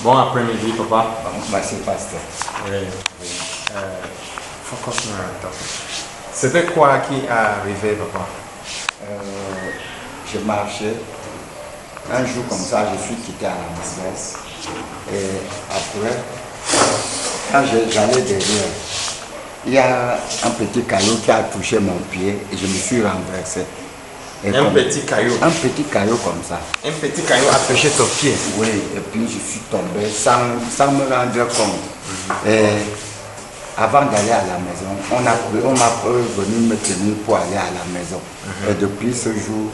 Bon après-midi, papa. Merci, pasteur. Oui. C'était quoi qui est arrivé, papa? Je marchais. Un jour comme ça, je suis quitté à la maison. Et après, quand j'allais derrière, il y a un petit caillou qui a touché mon pied et je me suis renversé. Petit caillou? Un petit caillou comme ça. Un petit caillou a touché ton pied? Oui, et puis je suis tombé sans me rendre compte. Et avant d'aller à la maison, on m'a venu me tenir pour aller à la maison. Et depuis ce jour,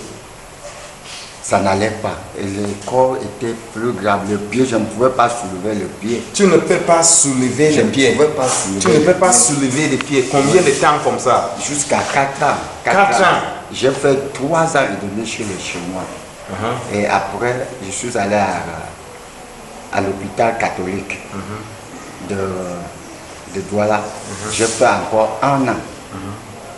ça n'allait pas. Et le corps était plus grave. Le pied, je ne pouvais pas soulever le pied. Tu ne peux pas soulever le pied? Je ne pouvais pas soulever. Tu ne peux pas soulever le pied. Combien de temps comme ça? Jusqu'à 4 ans. 4 ans. J'ai fait 3 ans et demi chez les Chinois. Et après, je suis allé à l'hôpital catholique de Douala. J'ai fait encore 1 an.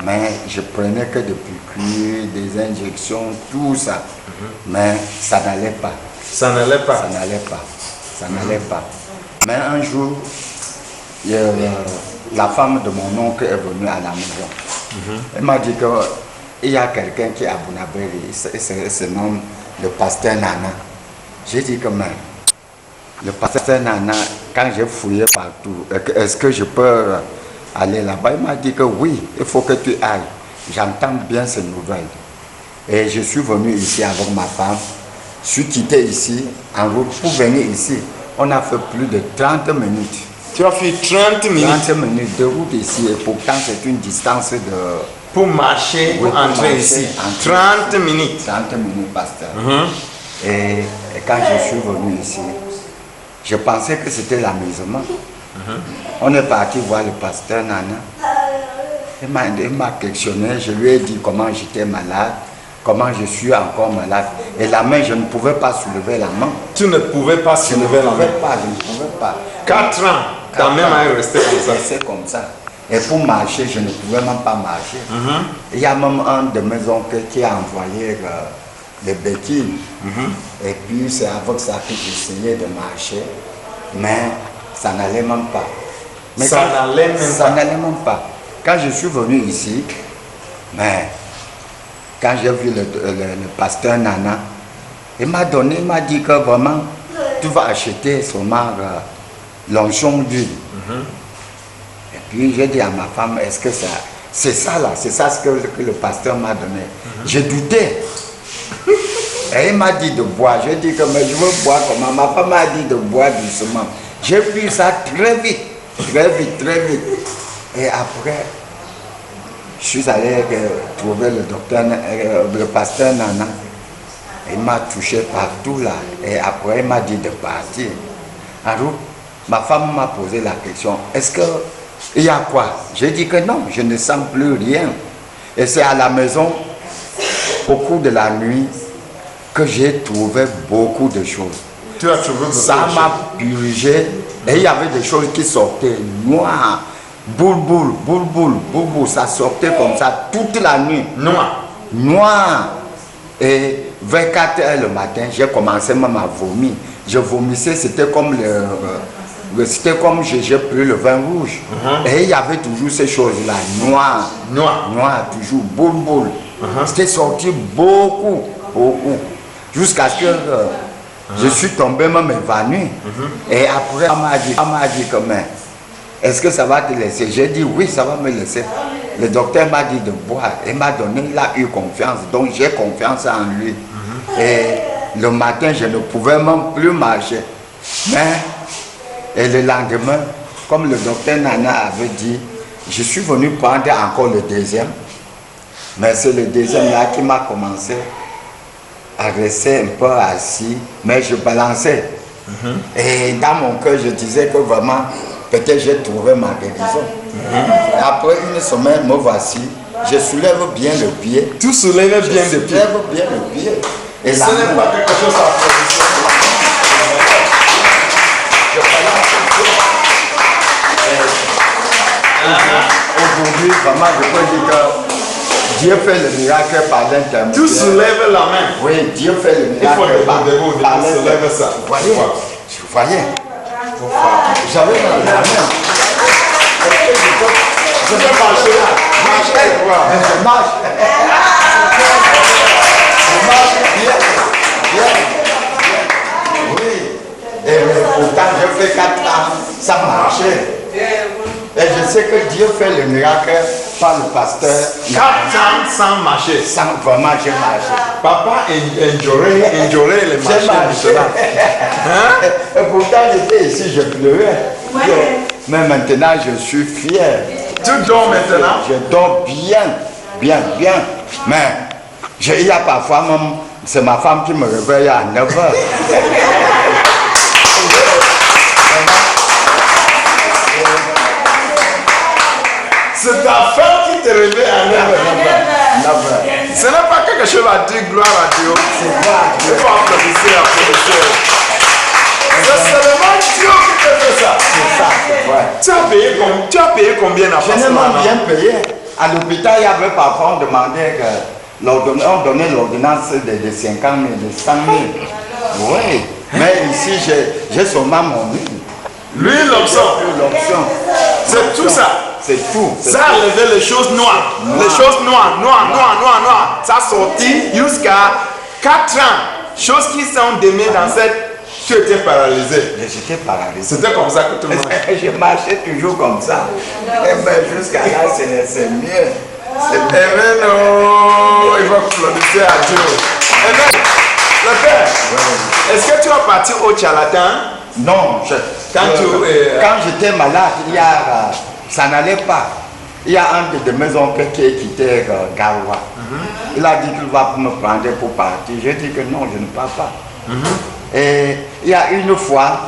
Mais je prenais que des piqûres, des injections, tout ça. Mais ça n'allait pas. Ça n'allait pas? Ça n'allait pas. Ça n'allait pas. Mais un jour, la femme de mon oncle est venue à la maison. Elle m'a dit qu'il y a quelqu'un qui est à Bunaberi, il se nomme le pasteur Nana. J'ai dit que même, le pasteur Nana, quand j'ai fouillé partout, est-ce que je peux aller là-bas? Il m'a dit que oui, il faut que tu ailles. J'entends bien ces nouvelles. Et je suis venu ici avec ma femme. Je suis quitté ici en route pour venir ici. On a fait plus de 30 minutes. Tu as fait 30 minutes? 30 minutes de route ici. Et pourtant, c'est une distance de... Pour marcher, pour entrer ici. 30 minutes. 30 minutes, pasteur. Et quand je suis venu ici, je pensais que c'était l'amusement. On est parti voir le pasteur Nana. Il m'a questionné, je lui ai dit comment j'étais malade, comment je suis encore malade. Et la main, je ne pouvais pas soulever la main. Tu ne pouvais pas soulever la main? Je ne pouvais pas. 4 ans, ta main est restée comme ça? Restée comme ça. Et pour marcher, je ne pouvais même pas marcher. Il y a même un de mes oncles qui a envoyé des béquilles. Et puis c'est avec ça que j'essayais de marcher. Mais ça n'allait même pas. Mais ça n'allait même pas. Quand je suis venu ici, mais quand j'ai vu le pasteur Nana, il m'a dit que vraiment, tu vas acheter seulement l'onction d'huile. Et puis j'ai dit à ma femme, est-ce que c'est ça là, c'est ça ce que le pasteur m'a donné. J'ai douté. Et il m'a dit de boire. J'ai dit que mais je veux boire comment? Ma femme m'a dit de boire doucement. J'ai pris ça très vite. Et après, je suis allé trouver le pasteur Nana. Il m'a touché partout là. Et après, il m'a dit de partir. Alors, ma femme m'a posé la question, est-ce qu'il y a quoi? J'ai dit que non, je ne sens plus rien. Et c'est à la maison, au cours de la nuit, que j'ai trouvé beaucoup de choses. Tu as trouvé beaucoup de choses? Ça m'a purgé. Et il y avait des choses qui sortaient noires. Boule, ça sortait comme ça toute la nuit. Noir. Et vers 4 heures le matin, j'ai commencé même à vomir. Je vomissais, c'était comme j'ai pris le vin rouge. Et il y avait toujours ces choses-là, noir, toujours, boule. C'était sorti beaucoup. Jusqu'à ce que je suis tombé même évanoui. Et après, on m'a dit que mais est-ce que ça va te laisser? J'ai dit oui, ça va me laisser. Le docteur m'a dit de boire. Il m'a donné, il a eu confiance. Donc j'ai confiance en lui. Et le matin, je ne pouvais même plus marcher. Et le lendemain, comme le docteur Nana avait dit, je suis venu prendre encore le deuxième. Mais c'est le deuxième là qui m'a commencé à rester un peu assis. Mais je balançais. Et dans mon cœur, je disais que vraiment, peut-être j'ai trouvé ma guérison. Après une semaine, me voici. Je soulève bien le pied. Tu soulèves bien le pied? Je soulève bien le pied. Et ce n'est pas quelque chose à faire. Aujourd'hui, vraiment, je peux dire que Dieu fait le miracle par l'intermédiaire. Tu soulèves la main? Oui, Dieu fait le miracle par l'intermédiaire. Soulève ça. Voyez, Vous voyez? J'avais la main. Je vais marcher là. Marcher, quoi. Je marche. Je marche bien. Oui. Et pourtant, j'ai fait 4 ans. Ça marchait. Et je sais que Dieu fait le miracle par le pasteur. 4 ans sans marcher. Sans vraiment, j'ai marché. Papa enjoyait les marchés de cela. Hein? Et pourtant, j'étais ici, je pleurais. Mais maintenant, je suis fier. Tu dors maintenant? Je dors bien. Mais il y a parfois même, c'est ma femme qui me réveille à 9h. C'est ta femme qui te réveille à 9h. Ce n'est pas quelque chose à dire gloire à Dieu. C'est vrai. Il faut applaudisser. C'est seulement Dieu qui te fait ça. C'est ça, c'est vrai. Tu as payé combien à Je n'ai même bien payé. À l'hôpital, il y avait parfois, on demandait que on donnait l'ordonnance de 50 000, de 100 000. Oui. Mais ici, j'ai seulement mon huile. L'huile, l'option. C'est tout ça. C'est tout. Ça a levé les choses noires. Les choses noires. Ça a sorti jusqu'à 4 ans. Choses qui sont démées dans cette... Tu étais paralysé. J'étais paralysé. C'était comme ça que tout le monde... Je marchais toujours comme ça. Et ben jusqu'à là, c'est mieux. Amen. Oh, il va applaudir à Dieu. Amen. Le Père, est-ce que tu vas partir au charlatan? Non. Quand j'étais malade, ça n'allait pas. Il y a un de mes oncles qui est quitté Garoua. Il a dit qu'il va me prendre pour partir. J'ai dit que non, je ne pars pas. Et il y a une fois,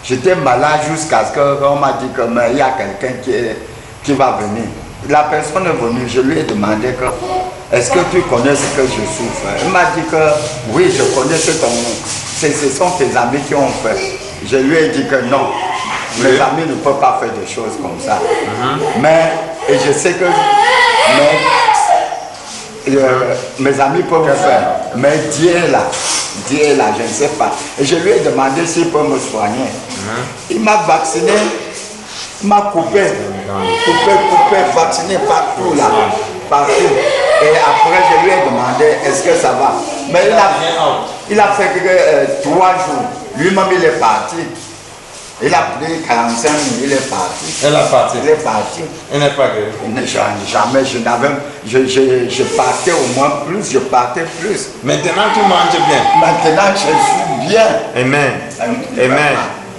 j'étais malade jusqu'à ce qu'on m'a dit qu'il y a quelqu'un qui va venir. La personne est venue, je lui ai demandé que est-ce que tu connais ce que je souffre? Il m'a dit que oui, je connais ce sont tes amis qui ont fait. Je lui ai dit que non, mes amis ne peuvent pas faire des choses comme ça. Et je sais que mes amis peuvent le faire, mais Dieu est là, je ne sais pas. Et je lui ai demandé s'il peut me soigner. Il m'a vacciné, il m'a coupé, vacciné partout là, partout. Et après je lui ai demandé est-ce que ça va. Mais il a fait que 3 jours. Lui-même il est parti. Il a pris 45 000, il est parti. Elle est partie. Il est parti. Elle n'est pas guérie. Jamais, je partais au moins plus, je partais plus. Maintenant tu manges bien. Maintenant je suis bien. Amen. Amen.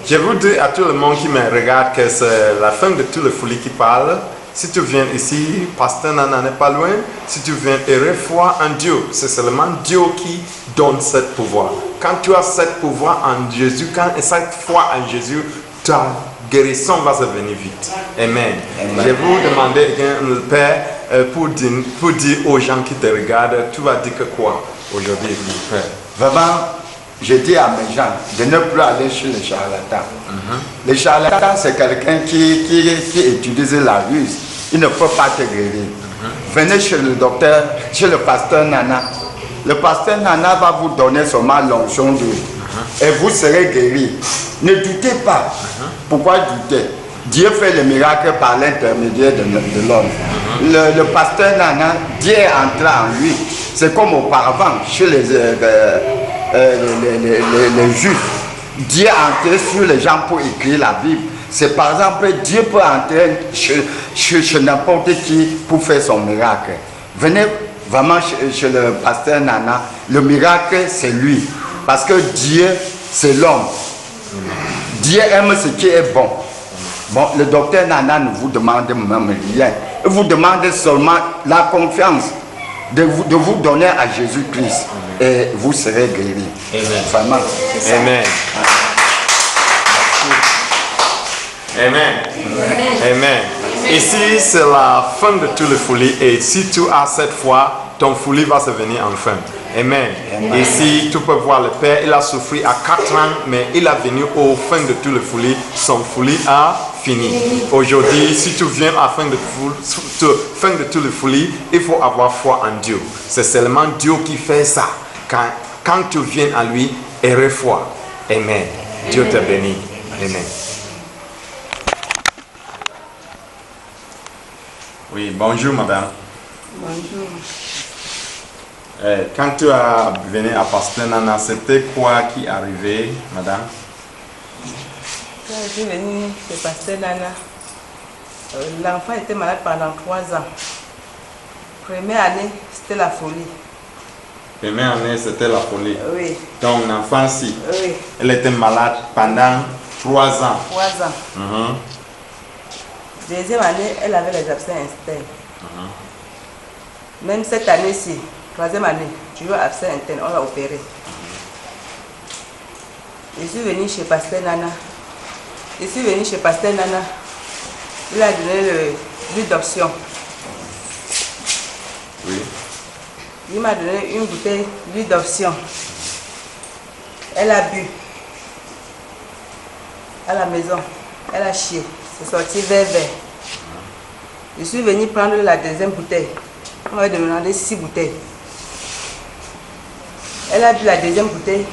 Je vous dis à tout le monde qui me regarde que c'est la fin de tout le folie qui parle. Si tu viens ici, Pasteur Nana n'est pas loin. Si tu viens et foi en Dieu, c'est seulement Dieu qui donne ce pouvoir. Quand tu as ce pouvoir en Jésus, quand cette foi en Jésus, ta guérison va se venir vite. Amen. Je vais vous demander, le Père, pour dire aux gens qui te regardent, tu vas dire que quoi aujourd'hui, mon Père? Vraiment, je dis à mes gens de ne plus aller chez les charlatans. Les charlatans, c'est quelqu'un qui utilise la ruse. Il ne peut pas te guérir. Venez chez le docteur, chez le pasteur Nana. Le pasteur Nana va vous donner seulement l'onction d'huile. Et vous serez guéri. Ne doutez pas. Pourquoi douter? Dieu fait le miracle par l'intermédiaire de l'homme. Le pasteur Nana, Dieu est entré en lui. C'est comme auparavant chez les juifs. Dieu est entré sur les gens pour écrire la Bible. C'est par exemple, Dieu peut entrer chez n'importe qui pour faire son miracle. Venez vraiment chez le pasteur Nana. Le miracle, c'est lui. Parce que Dieu, c'est l'homme. Dieu aime ce qui est bon. Bon, le docteur Nana ne vous demande même rien. Il vous demande seulement la confiance de vous donner à Jésus-Christ. Et vous serez guéri. Amen. Vraiment. Amen. Amen. Amen. Ici, c'est la fin de toute la folie. Et si tu as cette foi, ton folie va se venir enfin. Amen. Ici, tu peux voir le Père, il a souffert à 4 ans, mais il est venu au fin de toute la folie. Son folie a fini. Aujourd'hui, si tu viens à la fin de toute la folie, il faut avoir foi en Dieu. C'est seulement Dieu qui fait ça. Quand tu viens à lui, aie foi. Amen. Dieu te bénisse. Amen. Oui, bonjour madame. Bonjour. Quand tu as venu à Pasteur Nana, c'était quoi qui arrivait, madame? Quand je suis venue chez Pasteur Nana, l'enfant était malade pendant 3 ans. Première année, c'était la folie. Première année, c'était la folie. Oui. Ton enfant, si. Oui. Elle était malade pendant 3 ans. 3 ans. Deuxième année, elle avait les abcès internes. Même cette année-ci, troisième année, toujours abcès interne, on l'a opéré. Je suis venue chez Pasteur Nana. Il a donné l'huile d'option. Oui. Il m'a donné une bouteille d'huile d'option. Elle a bu. À la maison, elle a chié. C'est sorti vert. Je suis venue prendre la deuxième bouteille. On m'a demandé 6 bouteilles. Elle a bu la deuxième bouteille.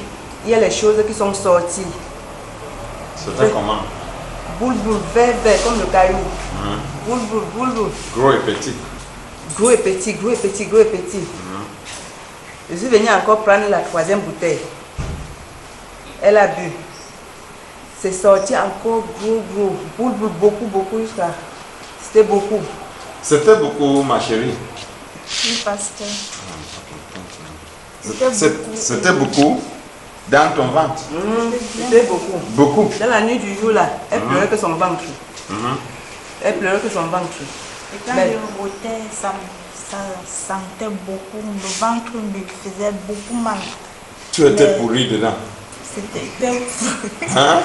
Il y a les choses qui sont sorties. C'était comment? Boule, vert, comme le caillou. Boule. Gros et petit. Gros et petit. Je suis venue encore prendre la troisième bouteille. Elle a bu. C'est sorti encore gros. Boule, beaucoup jusqu'à. C'était beaucoup. C'était beaucoup, ma chérie. Oui, pasteur. C'était beaucoup dans ton ventre. C'était beaucoup. Beaucoup. Dans la nuit du jour là, elle pleurait que son ventre. Elle pleurait que son ventre. Et quand je rotais, ça sentait beaucoup. Le ventre me faisait beaucoup mal. Tu étais pourri dedans. C'était Hein?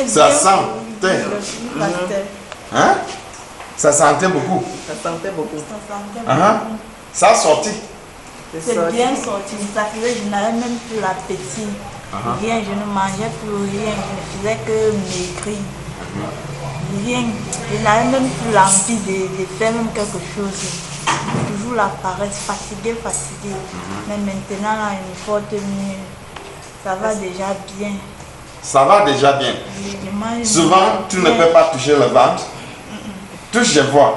Ça bien sentait. oui, pasteur. Hein? Ça sentait beaucoup. Ça sentait beaucoup. Ça sentait Hein? beaucoup. Ça a sorti. C'est bien sorti. Ça faisait que je n'avais même plus l'appétit. Rien, je ne mangeais plus rien. Je ne faisais que maigrir. Rien. Je n'avais même plus l'envie de faire même quelque chose. Toujours la paresse, fatiguée. Mais maintenant, là, il me porte mieux. Ça va déjà bien. Ça va déjà bien. Je mange Souvent, tu ne bien. peux pas toucher le ventre. Touche, je vois.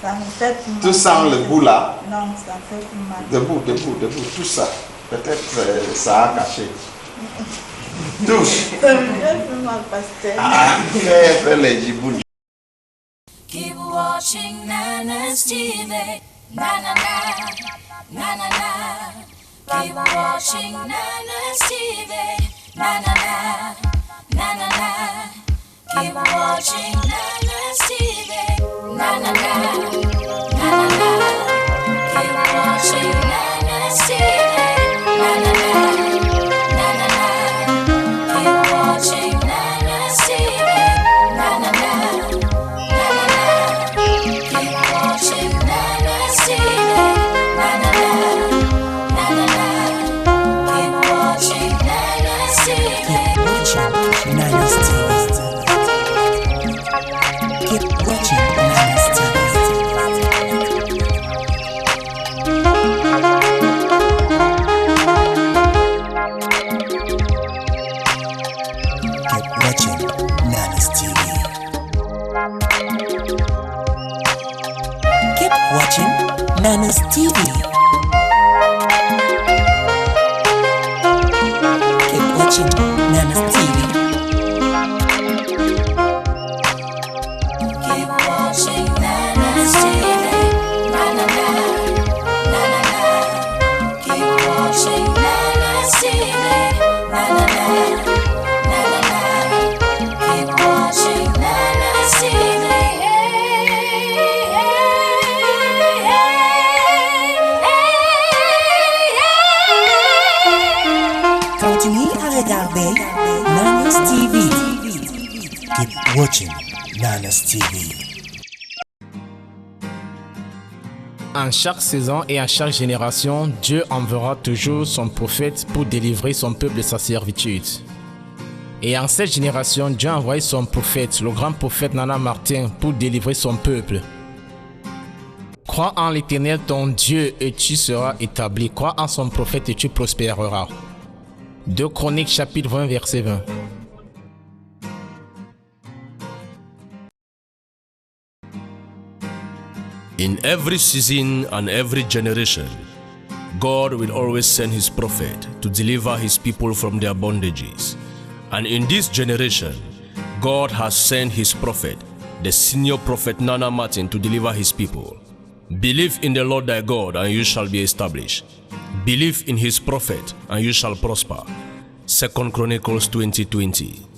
Ça me fait plus mal. Tu sens le goût là. Non, ça fait plus mal. Debout, tout ça. Peut-être ça a caché. Touche. Ça me fait plus mal, pasteur. Fais les giboules. Keep watching Nana's TV. Na na na. Keep watching Nana's TV. Na na na. Keep watching Nana's TV. Na na na. Keep watching Nana's TV. Na na na. Keep watching Nana's TV. Na na na. Keep watching Nana's TV. Na na na. Keep watching Nana's TV. Keep watching Nana's TV. Keep watching Nana's TV. Keep watching Nana's TV. Keep watching Nana's TV. Keep watching Nana's TV. Na na na. Keep watching Nana's TV. Na na na. Keep watching Nana's TV. Continue à regarder Nana's TV. Keep watching Nana's TV. En chaque saison et à chaque génération, Dieu enverra toujours son prophète pour délivrer son peuple de sa servitude. Et en cette génération, Dieu a envoyé son prophète, le grand prophète Nana Martin, pour délivrer son peuple. Crois en l'Éternel ton Dieu et tu seras établi. Crois en son prophète et tu prospéreras. 2 Chroniques chapitre 20 verset 20. In every season and every generation, God will always send his prophet to deliver his people from their bondages. And in this generation, God has sent his prophet, the senior prophet Nana Martin, to deliver his people. Believe in the Lord thy God and you shall be established. Believe in his prophet and you shall prosper. 2 Chronicles 20:20.